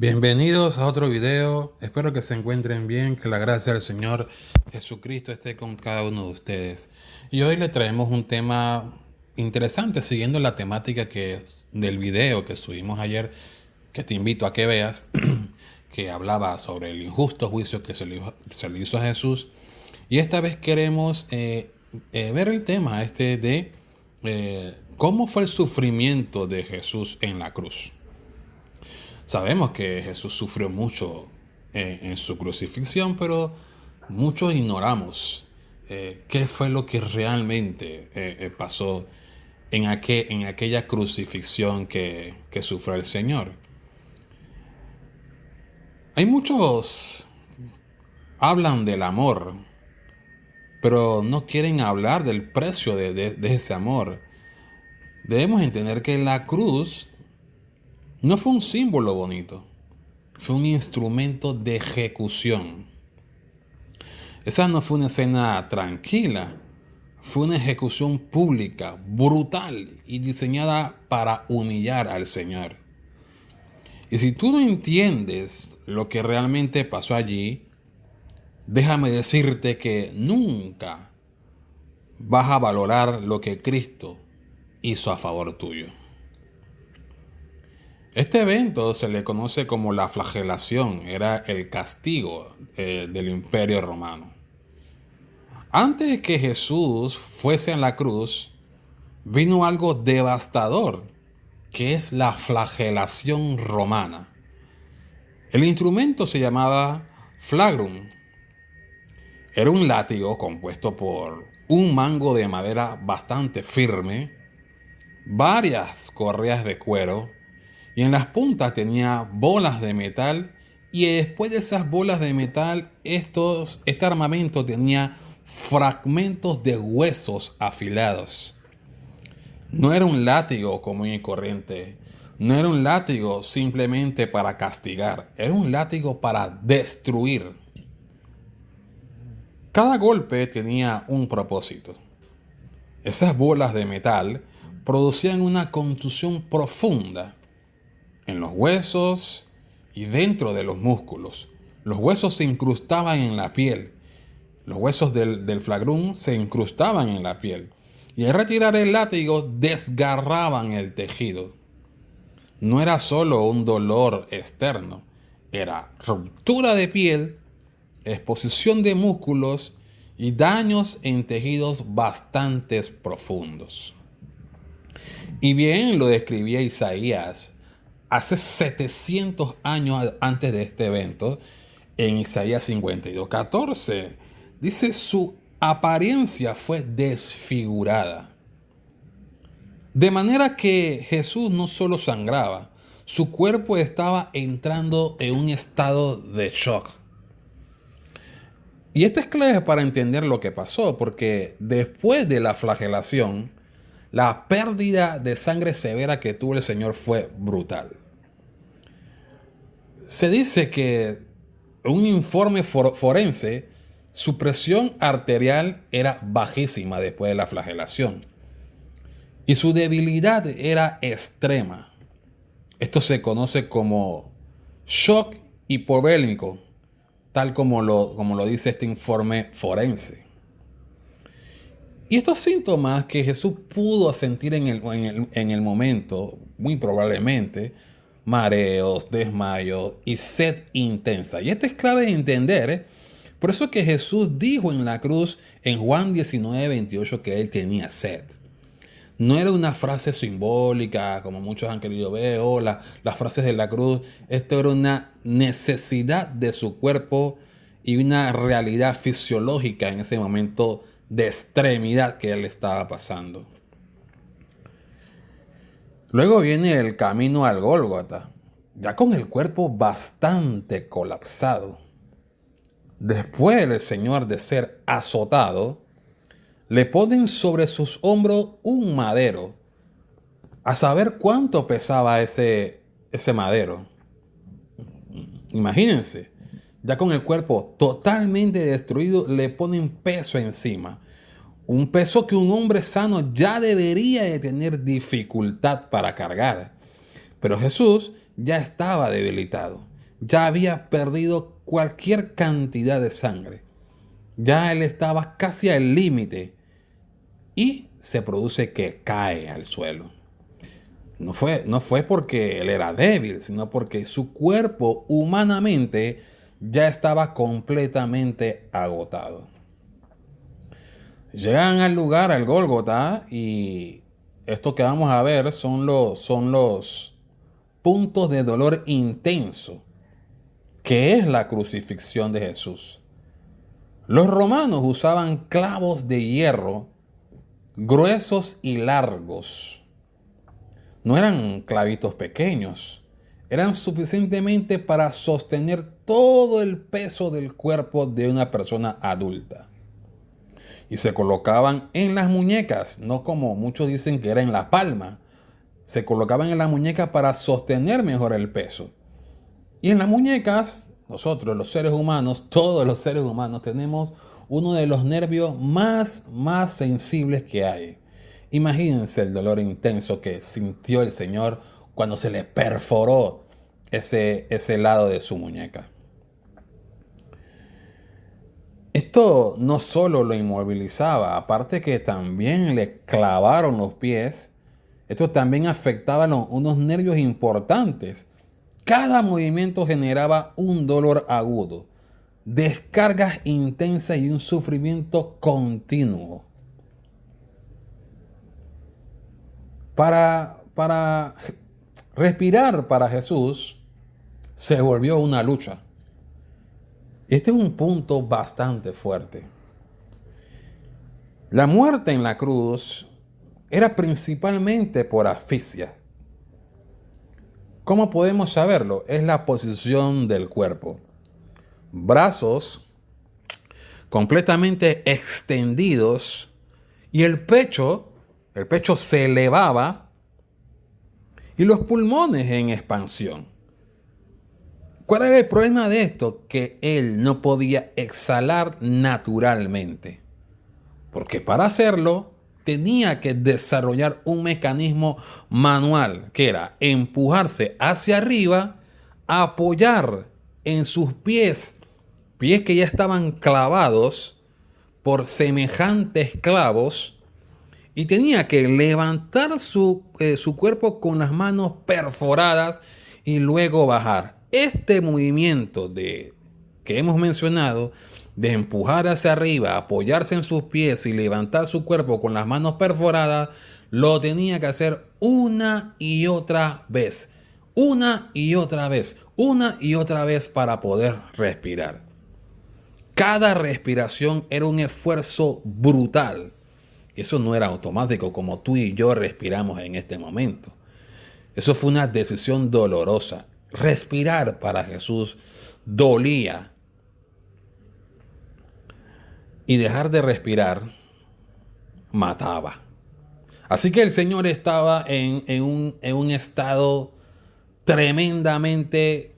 Bienvenidos a otro video. Espero que se encuentren bien, que la gracia del Señor Jesucristo esté con cada uno de ustedes. Y hoy le traemos un tema interesante, siguiendo la temática del video que subimos ayer, que te invito a que veas, que hablaba sobre el injusto juicio que se le hizo a Jesús. Y esta vez queremos ver el tema de cómo fue el sufrimiento de Jesús en la cruz. Sabemos que Jesús sufrió mucho en su crucifixión, pero muchos ignoramos qué fue lo que realmente pasó en aquella crucifixión que sufrió el Señor. Hay muchos hablan del amor, pero no quieren hablar del precio de ese amor. Debemos entender que la cruz no fue un símbolo bonito, fue un instrumento de ejecución. Esa no fue una escena tranquila, fue una ejecución pública, brutal y diseñada para humillar al Señor. Y si tú no entiendes lo que realmente pasó allí, déjame decirte que nunca vas a valorar lo que Cristo hizo a favor tuyo. Este evento se le conoce como la flagelación, era el castigo del Imperio Romano. Antes de que Jesús fuese a la cruz, vino algo devastador, que es la flagelación romana. El instrumento se llamaba flagrum. Era un látigo compuesto por un mango de madera bastante firme, varias correas de cuero, y en las puntas tenía bolas de metal, y después de esas bolas de metal, este armamento tenía fragmentos de huesos afilados. No era un látigo común y corriente, no era un látigo simplemente para castigar, era un látigo para destruir. Cada golpe tenía un propósito. Esas bolas de metal producían una contusión profunda en los huesos y dentro de los músculos. Los huesos se incrustaban en la piel. Los huesos del flagrum se incrustaban en la piel. Y al retirar el látigo, desgarraban el tejido. No era solo un dolor externo, era ruptura de piel, exposición de músculos y daños en tejidos bastante profundos. Y bien lo describía Isaías hace 700 años antes de este evento, en Isaías 52:14, dice: su apariencia fue desfigurada. De manera que Jesús no solo sangraba, su cuerpo estaba entrando en un estado de shock. Y esto es clave para entender lo que pasó, porque después de la flagelación, la pérdida de sangre severa que tuvo el Señor fue brutal. Se dice que en un informe forense, su presión arterial era bajísima después de la flagelación. Y su debilidad era extrema. Esto se conoce como shock hipovolémico, tal como lo dice este informe forense. Y estos síntomas que Jesús pudo sentir en el momento, muy probablemente, mareos, desmayos y sed intensa. Y esto es clave de entender, Por eso que Jesús dijo en la cruz, en Juan 19:28, que él tenía sed. No era una frase simbólica, como muchos han querido ver, las frases de la cruz. Esto era una necesidad de su cuerpo y una realidad fisiológica en ese momento de extremidad que él estaba pasando. Luego viene el camino al Gólgota, ya con el cuerpo bastante colapsado. Después el Señor de ser azotado, le ponen sobre sus hombros un madero. A saber cuánto pesaba ese madero. Imagínense, ya con el cuerpo totalmente destruido, le ponen peso encima. Un peso que un hombre sano ya debería de tener dificultad para cargar. Pero Jesús ya estaba debilitado. ya había perdido cualquier cantidad de sangre. Ya él estaba casi al límite y se produce que cae al suelo. No fue porque él era débil, sino porque su cuerpo humanamente ya estaba completamente agotado. Llegan al lugar, al Gólgota, y esto que vamos a ver son los puntos de dolor intenso, que es la crucifixión de Jesús. Los romanos usaban clavos de hierro gruesos y largos. No eran clavitos pequeños, eran suficientemente para sostener todo el peso del cuerpo de una persona adulta. Y se colocaban en las muñecas, no como muchos dicen que era en la palma. Se colocaban en la muñeca para sostener mejor el peso. Y en las muñecas, nosotros los seres humanos, todos los seres humanos, tenemos uno de los nervios más sensibles que hay. Imagínense el dolor intenso que sintió el Señor cuando se le perforó ese lado de su muñeca. Esto no solo lo inmovilizaba, aparte que también le clavaron los pies. Esto también afectaba unos nervios importantes. Cada movimiento generaba un dolor agudo, descargas intensas y un sufrimiento continuo. Para respirar para Jesús se volvió una lucha. Este es un punto bastante fuerte. La muerte en la cruz era principalmente por asfixia. ¿Cómo podemos saberlo? Es la posición del cuerpo. Brazos completamente extendidos y el pecho se elevaba y los pulmones en expansión. ¿Cuál era el problema de esto? Que él no podía exhalar naturalmente, porque para hacerlo tenía que desarrollar un mecanismo manual, que era empujarse hacia arriba, apoyar en sus pies que ya estaban clavados por semejantes clavos, y tenía que levantar su cuerpo con las manos perforadas y luego bajar. Este movimiento que hemos mencionado, de empujar hacia arriba, apoyarse en sus pies y levantar su cuerpo con las manos perforadas, lo tenía que hacer una y otra vez. Una y otra vez. Una y otra vez para poder respirar. Cada respiración era un esfuerzo brutal. Eso no era automático como tú y yo respiramos en este momento. Eso fue una decisión dolorosa. Respirar para Jesús dolía. Y dejar de respirar mataba. Así que el Señor estaba en un estado tremendamente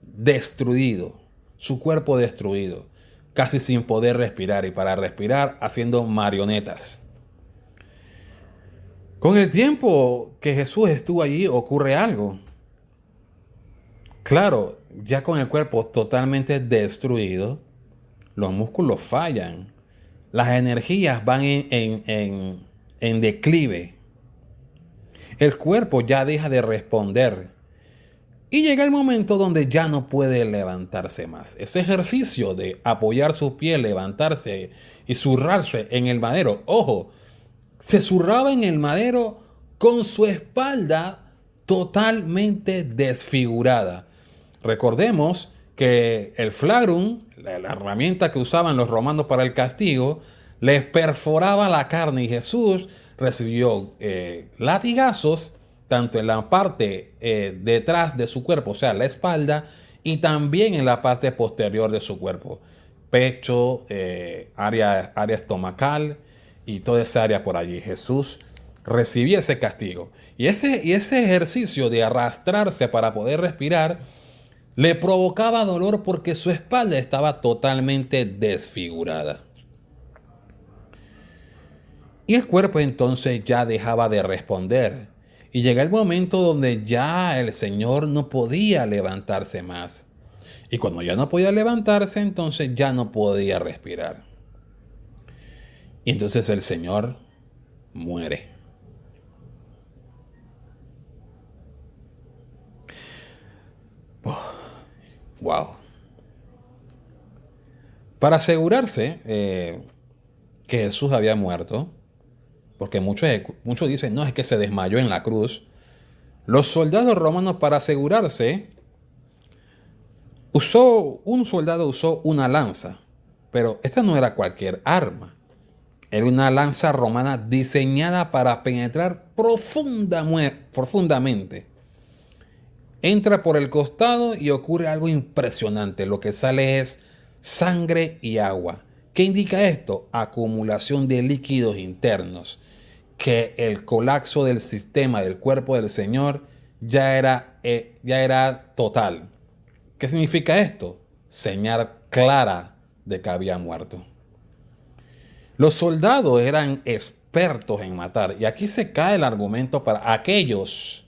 destruido. Su cuerpo destruido. Casi sin poder respirar. Y para respirar haciendo marionetas. Con el tiempo que Jesús estuvo allí ocurre algo. Claro, ya con el cuerpo totalmente destruido, los músculos fallan. Las energías van en declive. El cuerpo ya deja de responder. Y llega el momento donde ya no puede levantarse más. Ese ejercicio de apoyar su pie, levantarse y zurrarse en el madero. Ojo, se zurraba en el madero con su espalda totalmente desfigurada. Recordemos que el flagrum, la herramienta que usaban los romanos para el castigo, les perforaba la carne y Jesús recibió latigazos tanto en la parte detrás de su cuerpo, o sea, la espalda, y también en la parte posterior de su cuerpo, pecho, área estomacal y toda esa área por allí. Jesús recibía ese castigo. Y ese ejercicio de arrastrarse para poder respirar le provocaba dolor porque su espalda estaba totalmente desfigurada. Y el cuerpo entonces ya dejaba de responder. Y llega el momento donde ya el Señor no podía levantarse más. Y cuando ya no podía levantarse, entonces ya no podía respirar. Y entonces el Señor muere. Wow. Para asegurarse que Jesús había muerto, porque muchos dicen, no, es que se desmayó en la cruz. Los soldados romanos, para asegurarse, un soldado usó una lanza, pero esta no era cualquier arma. Era una lanza romana diseñada para penetrar profundamente. Entra por el costado y ocurre algo impresionante. Lo que sale es sangre y agua. ¿Qué indica esto? Acumulación de líquidos internos. Que el colapso del sistema del cuerpo del Señor ya era total. ¿Qué significa esto? Señal clara de que había muerto. Los soldados eran expertos en matar. Y aquí se cae el argumento para aquellos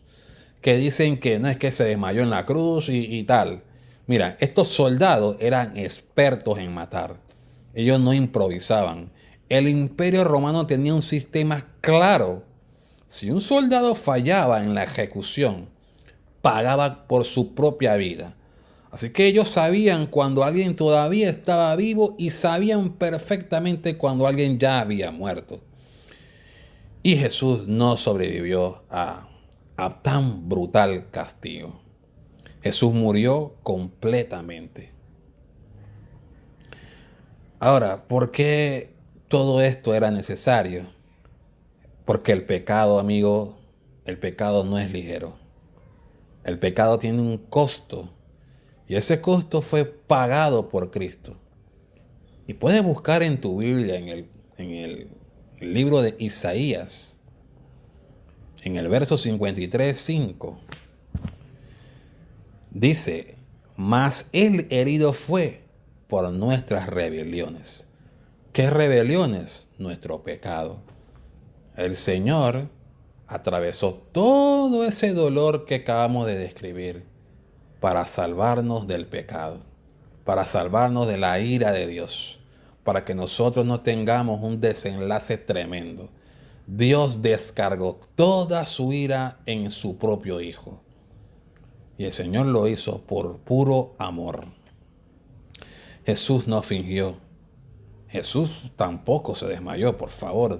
que dicen que no es que se desmayó en la cruz y tal. Mira, estos soldados eran expertos en matar. Ellos no improvisaban. El Imperio Romano tenía un sistema claro. Si un soldado fallaba en la ejecución, pagaba por su propia vida. Así que ellos sabían cuando alguien todavía estaba vivo y sabían perfectamente cuando alguien ya había muerto. Y Jesús no sobrevivió a tan brutal castigo. Jesús murió completamente. Ahora, ¿por qué todo esto era necesario? Porque el pecado, amigo, el pecado no es ligero. El pecado tiene un costo. Y ese costo fue pagado por Cristo. Y puedes buscar en tu Biblia, en el libro de Isaías, en el verso 53:5, dice, mas él herido fue por nuestras rebeliones. ¿Qué rebeliones? Nuestro pecado. El Señor atravesó todo ese dolor que acabamos de describir para salvarnos del pecado, para salvarnos de la ira de Dios, para que nosotros no tengamos un desenlace tremendo. Dios descargó toda su ira en su propio Hijo. Y el Señor lo hizo por puro amor. Jesús no fingió. Jesús tampoco se desmayó, por favor.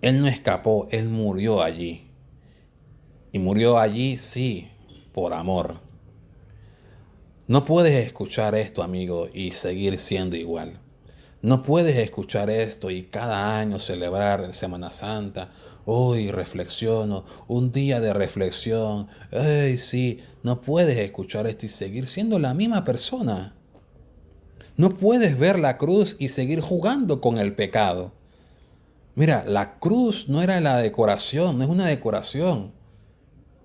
Él no escapó, Él murió allí. Y murió allí, sí, por amor. No puedes escuchar esto, amigo, y seguir siendo igual. No puedes escuchar esto y cada año celebrar Semana Santa. Hoy reflexiono, un día de reflexión. ¡Ay, sí! No puedes escuchar esto y seguir siendo la misma persona. No puedes ver la cruz y seguir jugando con el pecado. Mira, la cruz no era la decoración, no es una decoración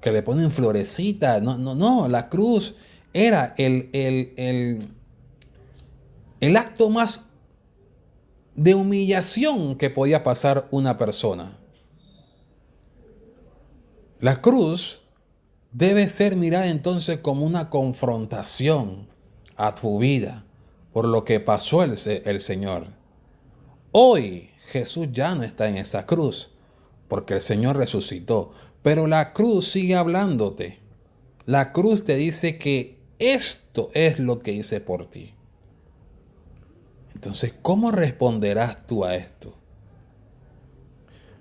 que le ponen florecita. No, la cruz era el acto más de humillación que podía pasar una persona. La cruz debe ser mirada entonces como una confrontación a tu vida por lo que pasó el Señor. Hoy Jesús ya no está en esa cruz porque el Señor resucitó, pero la cruz sigue hablándote. La cruz te dice que esto es lo que hice por ti. Entonces, ¿cómo responderás tú a esto?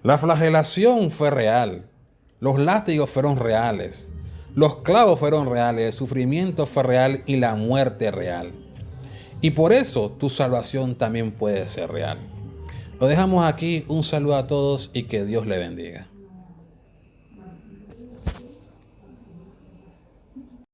La flagelación fue real. Los látigos fueron reales. Los clavos fueron reales. El sufrimiento fue real y la muerte real. Y por eso tu salvación también puede ser real. Lo dejamos aquí. Un saludo a todos y que Dios le bendiga.